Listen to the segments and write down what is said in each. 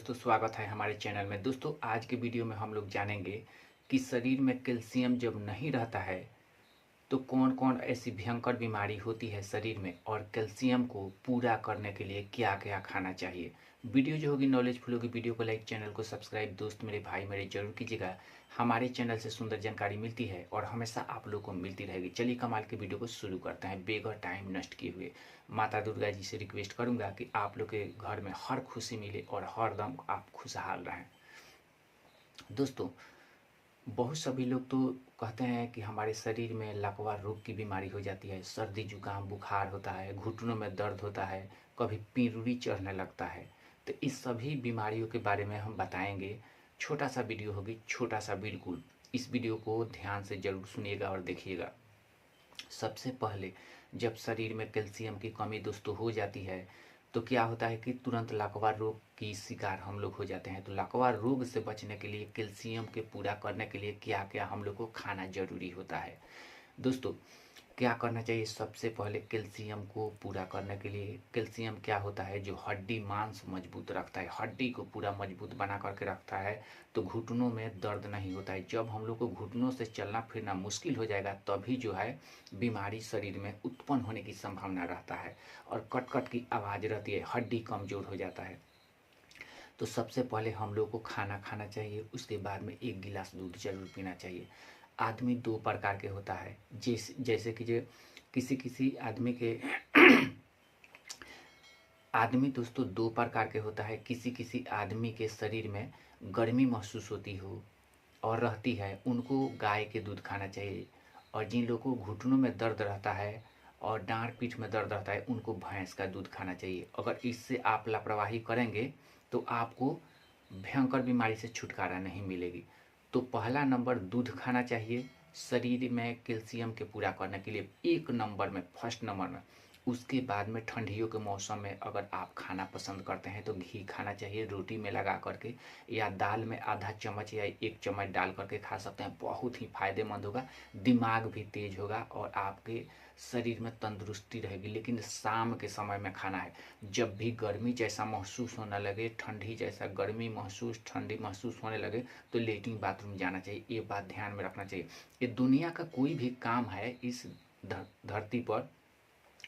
दोस्तों, स्वागत है हमारे चैनल में। दोस्तों, आज के वीडियो में हम लोग जानेंगे कि शरीर में कैल्शियम जब नहीं रहता है तो कौन कौन ऐसी भयंकर बीमारी होती है शरीर में, और कैल्शियम को पूरा करने के लिए क्या क्या खाना चाहिए। वीडियो जो होगी नॉलेजफुल होगी। वीडियो को लाइक, चैनल को सब्सक्राइब दोस्त मेरे भाई मेरे जरूर कीजिएगा। हमारे चैनल से सुंदर जानकारी मिलती है और हमेशा आप लोग को मिलती रहेगी। चलिए कमाल के वीडियो को शुरू करते हैं बेगर टाइम नष्ट किए हुए। माता दुर्गा जी से रिक्वेस्ट करूंगा कि आप लोग के घर में हर खुशी मिले और हर दम आप खुशहाल रहें। दोस्तों, बहुत सभी लोग तो कहते हैं कि हमारे शरीर में लकवा रोग की बीमारी हो जाती है। सर्दी जुकाम बुखार होता है, घुटनों में दर्द होता है, कभी पिरुरी चढ़ने लगता है। तो इस सभी बीमारियों के बारे में हम बताएंगे। छोटा सा वीडियो होगी, छोटा सा बिल्कुल। इस वीडियो को ध्यान से जरूर सुनिएगा और देखिएगा। सबसे पहले जब शरीर में कैल्शियम की कमी दोस्तों हो जाती है तो क्या होता है कि तुरंत लकवा रोग की शिकार हम लोग हो जाते हैं। तो लकवा रोग से बचने के लिए, कैल्शियम के पूरा करने के लिए क्या क्या हम लोग को खाना जरूरी होता है। दोस्तों, क्या करना चाहिए? सबसे पहले कैल्शियम को पूरा करने के लिए, कैल्शियम क्या होता है? जो हड्डी मांस मजबूत रखता है, हड्डी को पूरा मजबूत बना करके रखता है। तो घुटनों में दर्द नहीं होता है। जब हम लोग को घुटनों से चलना फिरना मुश्किल हो जाएगा तभी जो है बीमारी शरीर में उत्पन्न होने की संभावना रहता है और कट कट की आवाज़ रहती है, हड्डी कमज़ोर हो जाता है। तो सबसे पहले हम लोग को खाना खाना चाहिए, उसके बाद में 1 गिलास दूध जरूर पीना चाहिए। आदमी दो प्रकार के होता है, जैसे कि जो किसी किसी आदमी के आदमी दोस्तों दो प्रकार के होता है। किसी किसी आदमी के शरीर में गर्मी महसूस होती हो और रहती है, उनको गाय के दूध खाना चाहिए। और जिन लोगों को घुटनों में दर्द रहता है और डांड पीठ में दर्द रहता है, उनको भैंस का दूध खाना चाहिए। अगर इससे आप लापरवाही करेंगे तो आपको भयंकर बीमारी से छुटकारा नहीं मिलेगी। तो पहला नंबर दूध खाना चाहिए शरीर में कैल्शियम के पूरा करने के लिए, 1 नंबर में, फर्स्ट नंबर में। उसके बाद में ठंडियों के मौसम में अगर आप खाना पसंद करते हैं तो घी खाना चाहिए रोटी में लगा करके, या दाल में आधा चम्मच या 1 चम्मच डाल करके खा सकते हैं। बहुत ही फायदेमंद होगा, दिमाग भी तेज होगा और आपके शरीर में तंदुरुस्ती रहेगी। लेकिन शाम के समय में खाना है। जब भी गर्मी जैसा महसूस होने लगे, ठंडी जैसा गर्मी महसूस ठंडी महसूस होने लगे तो लेटरिन बाथरूम जाना चाहिए। ये बात ध्यान में रखना चाहिए। ये दुनिया का कोई भी काम है इस धरती पर,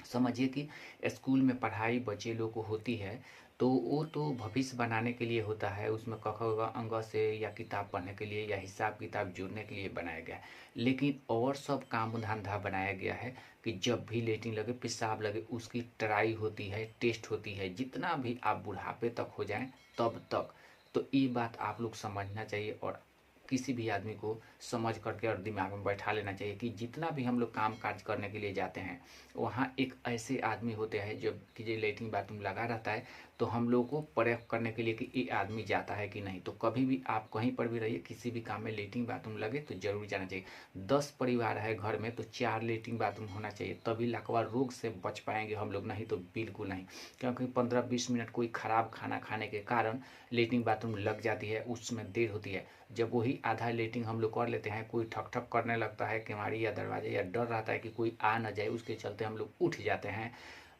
समझिए कि स्कूल में पढ़ाई बच्चे लोग को होती है तो वो तो भविष्य बनाने के लिए होता है। उसमें क ख ग अंग से या किताब पढ़ने के लिए या हिसाब किताब जोड़ने के लिए बनाया गया है। लेकिन और सब काम धंधा बनाया गया है कि जब भी लेटरिन लगे, पेशाब लगे, उसकी ट्राई होती है, टेस्ट होती है, जितना भी आप बुढ़ापे तक हो जाएं तब तक। तो ये बात आप लोग समझना चाहिए और किसी भी आदमी को समझ करके और दिमाग में बैठा लेना चाहिए कि जितना भी हम लोग काम काज करने के लिए जाते हैं वहाँ एक ऐसे आदमी होते हैं जब कि जो लेटरिन बाथरूम लगा रहता है, तो हम लोग को परख करने के लिए कि ये आदमी जाता है कि नहीं। तो कभी भी आप कहीं पर भी रहिए, किसी भी काम में लेटरिन बाथरूम लगे तो जरूर जाना चाहिए। 10 परिवार है घर में तो 4 लेटरिन बाथरूम होना चाहिए, तभी लकवा रोग से बच पाएंगे हम लोग, नहीं तो बिल्कुल नहीं। क्योंकि 15-20 मिनट कोई खराब खाना खाने के कारण लेटरिन बाथरूम लग जाती है, उसमें देर होती है। जब वही आधा लेटरिन हम लोग कर लेते हैं, कोई ठक ठक करने लगता है केवाड़ी या दरवाजे, या डर रहता है कि कोई आ न जाए, उसके चलते हम लोग उठ जाते हैं,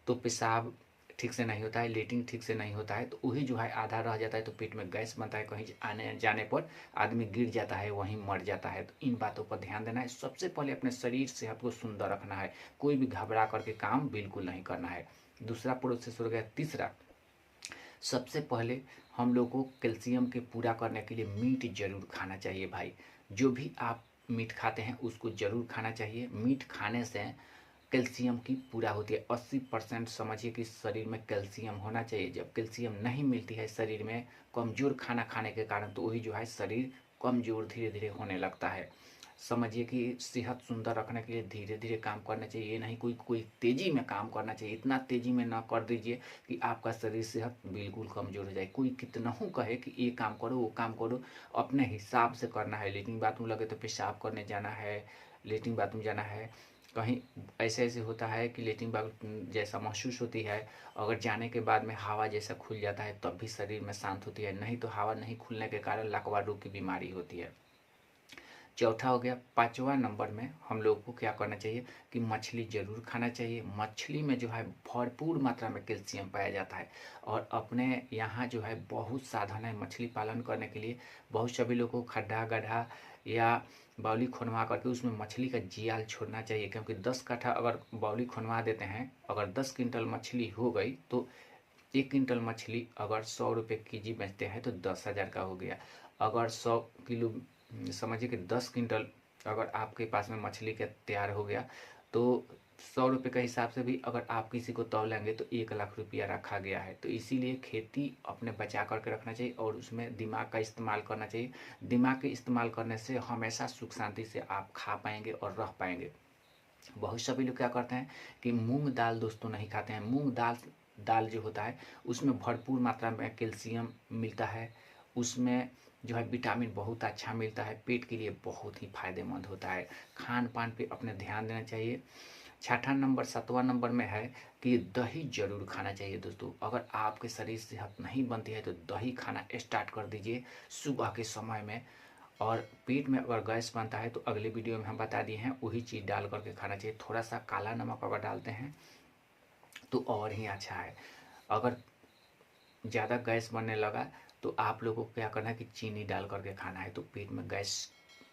तो पेशाब ठीक से नहीं होता है, लेटरिन ठीक से नहीं होता है, तो वही जो है आधा रह जाता है, तो पेट में गैस बनता है, कहीं आने जाने पर आदमी गिर जाता है, वहीं मर जाता है। तो इन बातों पर ध्यान देना है। सबसे पहले अपने शरीर सेहत को सुंदर रखना है, कोई भी घबरा करके काम बिल्कुल नहीं करना है। दूसरा प्रोसेस हो गया। तीसरा, सबसे पहले हम लोग को कैल्शियम के पूरा करने के लिए मीट जरूर खाना चाहिए भाई। जो भी आप मीट खाते हैं उसको जरूर खाना चाहिए। मीट खाने से कैल्शियम की पूरा होती है 80%। समझिए कि शरीर में कैल्शियम होना चाहिए। जब कैल्शियम नहीं मिलती है शरीर में कमज़ोर खाना खाने के कारण, तो वही जो है शरीर कमज़ोर धीरे धीरे होने लगता है। समझिए कि सेहत सुंदर रखने के लिए धीरे धीरे काम करना चाहिए। ये नहीं कोई कोई तेज़ी में काम करना चाहिए। इतना तेज़ी में ना कर दीजिए कि आपका शरीर सेहत बिल्कुल कमज़ोर हो जाए। कोई कितना कहे कि ये काम करो वो काम करो, अपने हिसाब से करना है। लेटरिन बाथरूम लगे तो पेशाब करने जाना है, लेटरिन बाथरूम जाना है। कहीं ऐसे ऐसे होता है कि लेटरिन बाथरूम जैसा महसूस होती है, अगर जाने के बाद में हवा जैसा खुल जाता है तब भी शरीर में शांत होती है, नहीं तो हवा नहीं खुलने के कारण लकवा रोग की बीमारी होती है। चौथा हो गया। पाँचवा नंबर में हम लोगों को क्या करना चाहिए कि मछली ज़रूर खाना चाहिए। मछली में जो है भरपूर मात्रा में कैल्शियम पाया जाता है और अपने यहाँ जो है बहुत साधन है मछली पालन करने के लिए। बहुत सभी लोगों को खड्डा गड्ढा या बाउली खुनवा करके उसमें मछली का जियाल छोड़ना चाहिए, क्योंकि 10 कट्ठा अगर बाउली खुनवा देते हैं, अगर 10 क्विंटल मछली हो गई तो 1 क्विंटल मछली अगर 100 रुपये केजी बेचते हैं तो 10,000 का हो गया। अगर 100 किलो समझिए कि 10 क्विंटल अगर आपके पास में मछली का तैयार हो गया तो 100 रुपये के हिसाब से भी अगर आप किसी को तौलेंगे तो 1 लाख रुपया रखा गया है। तो इसीलिए खेती अपने बचा करके रखना चाहिए और उसमें दिमाग का इस्तेमाल करना चाहिए। दिमाग के इस्तेमाल करने से हमेशा सुख शांति से आप खा पाएंगे और रह पाएंगे। बहुत सभी लोग क्या करते हैं कि मूंग दाल दोस्तों नहीं खाते हैं। मूंग दाल जो होता है उसमें भरपूर मात्रा में कैल्शियम मिलता है, उसमें जो है विटामिन बहुत अच्छा मिलता है, पेट के लिए बहुत ही फायदेमंद होता है। खान पान पे अपने ध्यान देना चाहिए। छठा नंबर 7वां नंबर में है कि दही जरूर खाना चाहिए दोस्तों। अगर आपके शरीर सेहत नहीं बनती है तो दही खाना स्टार्ट कर दीजिए सुबह के समय में। और पेट में अगर गैस बनता है तो अगले वीडियो में हम बता दिए हैं वही चीज़ डाल करके खाना चाहिए। थोड़ा सा काला नमक अगर डालते हैं तो और ही अच्छा है। अगर ज़्यादा गैस बनने लगा तो आप लोगों को क्या करना है कि चीनी डाल करके खाना है, तो पेट में गैस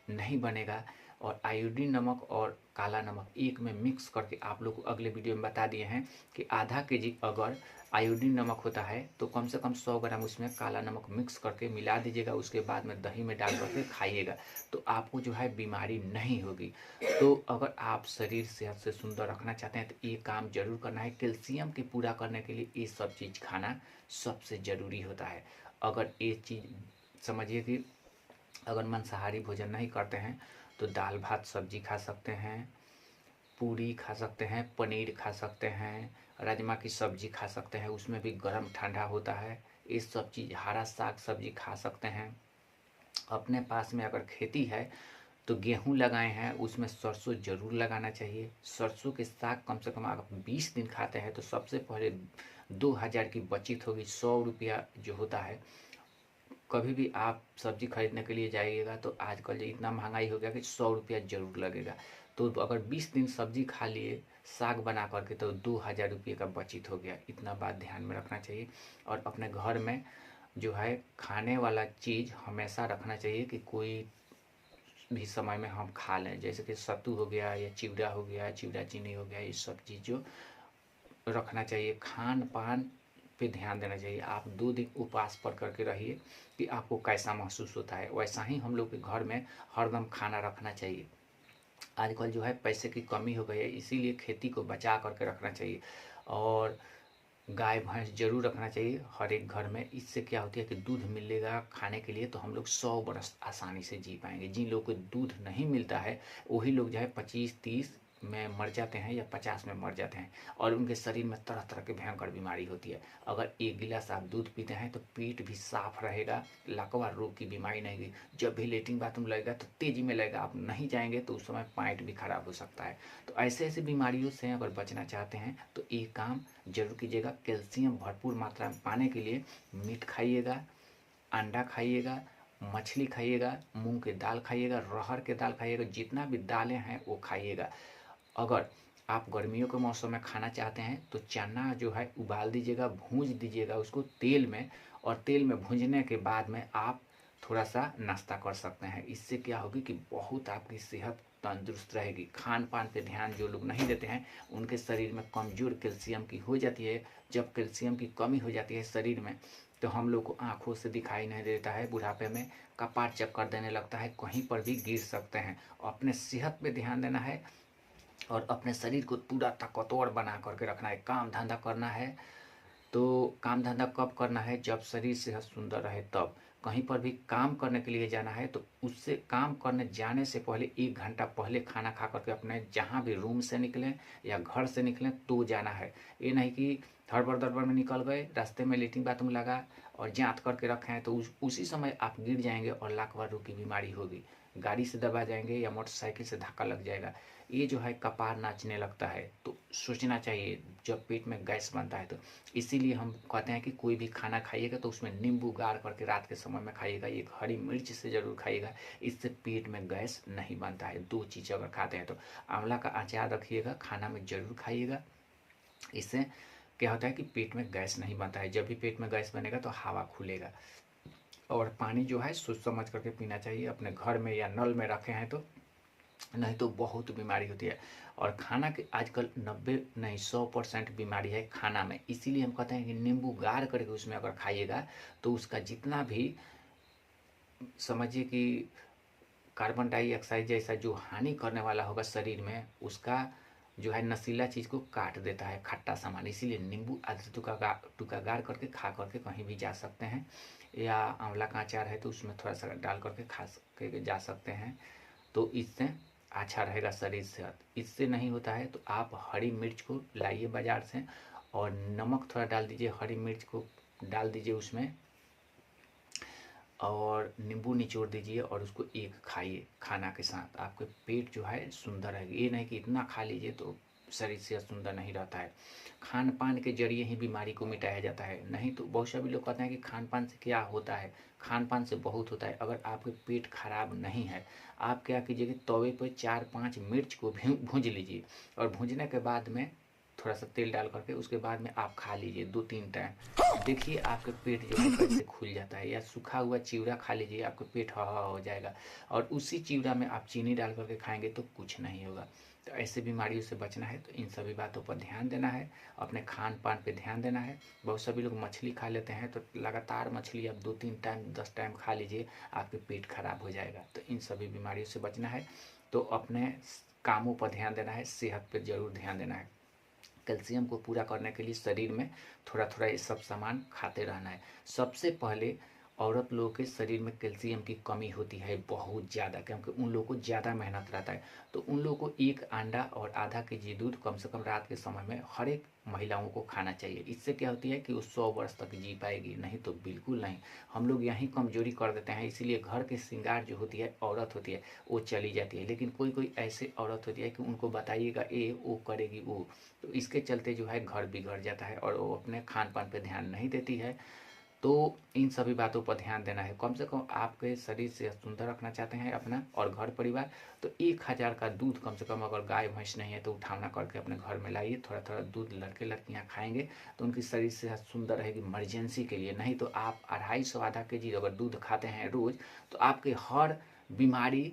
नहीं बनेगा। और आयोडीन नमक और काला नमक एक में मिक्स करके आप लोग को अगले वीडियो में बता दिए हैं कि आधा केजी अगर आयोडीन नमक होता है तो कम से कम 100 ग्राम उसमें काला नमक मिक्स करके मिला दीजिएगा। उसके बाद में दही में डाल करके खाइएगा तो आपको जो है बीमारी नहीं होगी। तो अगर आप शरीर सेहत से सुंदर रखना चाहते हैं तो ये काम जरूर करना है। कैल्शियम के पूरा करने के लिए ये सब चीज़ खाना सबसे ज़रूरी होता है। अगर ये चीज़ समझिए कि अगर मांसाहारी भोजन नहीं करते हैं तो दाल भात सब्जी खा सकते हैं, पूरी खा सकते हैं, पनीर खा सकते हैं, राजमा की सब्जी खा सकते हैं, उसमें भी गर्म ठंडा होता है। ये सब चीज़ हरा साग सब्जी खा सकते हैं। अपने पास में अगर खेती है तो गेहूं लगाए हैं उसमें सरसों ज़रूर लगाना चाहिए। सरसों के साग कम से कम अगर 20 दिन खाते हैं तो सबसे पहले 2000 की बचत होगी। 100 रुपया जो होता है, कभी भी आप सब्जी खरीदने के लिए जाइएगा तो आजकल जो इतना महंगाई हो गया कि 100 रुपया ज़रूर लगेगा। तो अगर 20 दिन सब्जी खा लिए साग बना करके तो 2000 रुपये का बचत हो गया। इतना बात ध्यान में रखना चाहिए। और अपने घर में जो है खाने वाला चीज़ हमेशा रखना चाहिए कि कोई भी समय में हम खा लें, जैसे कि सत्तू हो गया या चिवड़ा हो गया, चिवड़ा चीनी हो गया, ये सब चीज़ जो रखना चाहिए। खान पान पे ध्यान देना चाहिए। आप 2 दिन उपवास पर करके रहिए कि आपको कैसा महसूस होता है। वैसा ही हम लोग के घर में हरदम खाना रखना चाहिए। आजकल जो है पैसे की कमी हो गई है, इसीलिए खेती को बचा करके रखना चाहिए। और गाय भैंस जरूर रखना चाहिए हर एक घर में। इससे क्या होती है कि दूध मिलेगा खाने के लिए तो हम लोग 100 बरस आसानी से जी पाएंगे। जिन लोगों को दूध नहीं मिलता है वही लोग जो है 25-30 में मर जाते हैं या 50 में मर जाते हैं और उनके शरीर में तरह तरह की भयंकर बीमारी होती है। अगर 1 गिलास आप दूध पीते हैं तो पेट भी साफ रहेगा, लकवा रोग की बीमारी नहीं होगी। जब भी लेटरिन बाथरूम लगेगा तो तेजी में लगेगा, आप नहीं जाएंगे तो उस समय पेट भी खराब हो सकता है। तो ऐसे ऐसे बीमारियों से अगर बचना चाहते हैं तो ये काम जरूर कीजिएगा। कैल्शियम भरपूर मात्रा में पाने के लिए मीट खाइएगा, अंडा खाइएगा, मछली खाइएगा, मूंग की दाल खाइएगा, अरहर की दाल खाइएगा, जितना भी दालें हैं वो खाइएगा। अगर आप गर्मियों के मौसम में खाना चाहते हैं तो चना जो है उबाल दीजिएगा, भूंज दीजिएगा उसको तेल में, और तेल में भूंजने के बाद में आप थोड़ा सा नाश्ता कर सकते हैं। इससे क्या होगी कि बहुत आपकी सेहत तंदुरुस्त रहेगी। खान पान पे ध्यान जो लोग नहीं देते हैं उनके शरीर में कमजोर कैल्शियम की हो जाती है। जब कैल्शियम की कमी हो जाती है शरीर में तो हम लोग को आंखों से दिखाई नहीं देता है, बुढ़ापे में कपार चक्कर देने लगता है, कहीं पर भी गिर सकते हैं। अपने सेहत पे ध्यान देना है और अपने शरीर को पूरा ताकतवर बना करके रखना है। काम धंधा करना है तो काम धंधा कब करना है, जब शरीर सेहत सुंदर रहे तब। कहीं पर भी काम करने के लिए जाना है तो उससे काम करने जाने से पहले 1 घंटा पहले खाना खा करके अपने जहाँ भी रूम से निकलें या घर से निकलें तो जाना है। ये नहीं कि हड़बड़ दड़बड़ में निकल गए, रास्ते में लेटरिन बाथरूम लगा और जाँच करके रखे हैं तो उसी समय आप गिर जाएंगे और लाख रोग की बीमारी होगी। गाड़ी से दबा जाएंगे या मोटरसाइकिल से धक्का लग जाएगा। ये जो है कपार नाचने लगता है। तो सोचना चाहिए जब पेट में गैस बनता है तो। इसीलिए हम कहते हैं कि कोई भी खाना खाइएगा तो उसमें नींबू गाड़ करके रात के समय में खाइएगा, एक हरी मिर्च से ज़रूर खाइएगा। है। इससे पेट में गैस नहीं बनता है। 2 चीज़ अगर खाते हैं तो आंवला का अचार रखिएगा, खाना में ज़रूर खाइएगा। इससे क्या होता है कि पेट में गैस नहीं बनता है। जब भी पेट में गैस बनेगा तो हवा खुलेगा। और पानी जो है सोच समझ करके पीना चाहिए। अपने घर में या नल में रखे हैं तो, नहीं तो बहुत बीमारी होती है। और खाना के आजकल 90 नहीं 100% बीमारी है खाना में। इसीलिए हम कहते हैं कि नींबू गार करके उसमें अगर खाइएगा तो उसका जितना भी समझिए कि कार्बन डाइऑक्साइड जैसा जो हानि करने वाला होगा शरीर में, उसका जो है नशीला चीज़ को काट देता है, खट्टा सामान। इसीलिए नींबू आधे टुका गार करके खा करके कहीं भी जा सकते हैं। या आंवला का अचार है तो उसमें थोड़ा सा डाल करके खा के जा सकते हैं। तो इससे अच्छा रहेगा शरीर सेहत। इससे नहीं होता है तो आप हरी मिर्च को लाइए बाज़ार से और नमक थोड़ा डाल दीजिए, हरी मिर्च को डाल दीजिए उसमें और नींबू निचोड़ दीजिए और उसको एक खाइए खाना के साथ। आपके पेट जो है सुंदर रहेगी। ये नहीं कि इतना खा लीजिए तो शरीर से सुंदर नहीं रहता है। खान पान के जरिए ही बीमारी को मिटाया जाता है। नहीं तो बहुत सभी लोग कहते हैं कि खान पान से क्या होता है। खान पान से बहुत होता है। अगर आपके पेट खराब नहीं है, आप क्या कीजिए कि तवे पर 4-5 मिर्च को भूंज लीजिए और भूंजने के बाद में थोड़ा सा तेल डाल करके उसके बाद में आप खा लीजिए 2-3 टाइम। देखिए आपके पेट जो है कैसे खुल जाता है। या सूखा हुआ चिवड़ा खा लीजिए, आपका पेट हवा हो जाएगा। और उसी चिवड़ा में आप चीनी डाल करके खाएंगे तो कुछ नहीं होगा। तो ऐसे बीमारियों से बचना है तो इन सभी बातों पर ध्यान देना है। अपने खान पान पे ध्यान देना है। बहुत सभी लोग मछली खा लेते हैं तो लगातार मछली आप 2-3 टाइम 10 टाइम खा लीजिए, आपके पेट खराब हो जाएगा। तो इन सभी बीमारियों से बचना है तो अपने कामों पर ध्यान देना है, सेहत पर ज़रूर ध्यान देना है। कैल्शियम को पूरा करने के लिए शरीर में थोड़ा थोड़ा ये सब सामान खाते रहना है। सबसे पहले औरत लोगों के शरीर में कैल्शियम की कमी होती है बहुत ज़्यादा, क्योंकि उन लोगों को ज़्यादा मेहनत रहता है। तो उन लोगों को 1 अंडा और आधा केजी दूध कम से कम रात के समय में हर एक महिलाओं को खाना चाहिए। इससे क्या होती है कि वो 100 वर्ष तक जी पाएगी। नहीं तो बिल्कुल नहीं। हम लोग यहीं कमजोरी कर देते हैं। इसीलिए घर के श्रृंगार जो होती है औरत होती है वो चली जाती है। लेकिन कोई कोई ऐसे औरत होती है कि उनको बताइएगा ये वो करेगी वो, तो इसके चलते जो है घर बिगड़ जाता है और वो अपने खान पान पे ध्यान नहीं देती है। तो इन सभी बातों पर ध्यान देना है। कम से कम आपके शरीर से सुंदर रखना चाहते हैं अपना और घर परिवार, तो 1000 का दूध कम से कम, अगर गाय भैंस नहीं है तो उठावना करके अपने घर में लाइए। थोड़ा थोड़ा दूध लड़के लड़कियाँ खाएंगे तो उनकी शरीर से सुंदर रहेगी इमरजेंसी के लिए। नहीं तो आप 250 आधा केजी अगर दूध खाते हैं रोज़ तो आपके हर बीमारी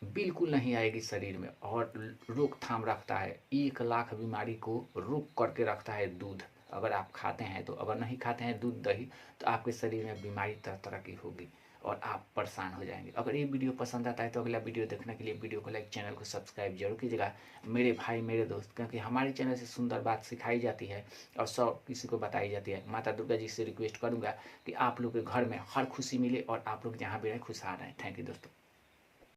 बिल्कुल नहीं आएगी शरीर में। और रोकथाम रखता है, 1 लाख बीमारी को रोक करके रखता है दूध, अगर आप खाते हैं तो। अगर नहीं खाते हैं दूध दही तो आपके शरीर में बीमारी तरह तरह की होगी और आप परेशान हो जाएंगे। अगर ये वीडियो पसंद आता है तो अगला वीडियो देखने के लिए वीडियो को लाइक, चैनल को सब्सक्राइब जरूर कीजिएगा मेरे भाई मेरे दोस्त, क्योंकि हमारे चैनल से सुंदर बात सिखाई जाती है और सब किसी को बताई जाती है। माता दुर्गा जी से रिक्वेस्ट करूँगा कि आप लोग के घर में हर खुशी मिले और आप लोग जहाँ भी रहें खुशहाल रहें। थैंक यू दोस्तों।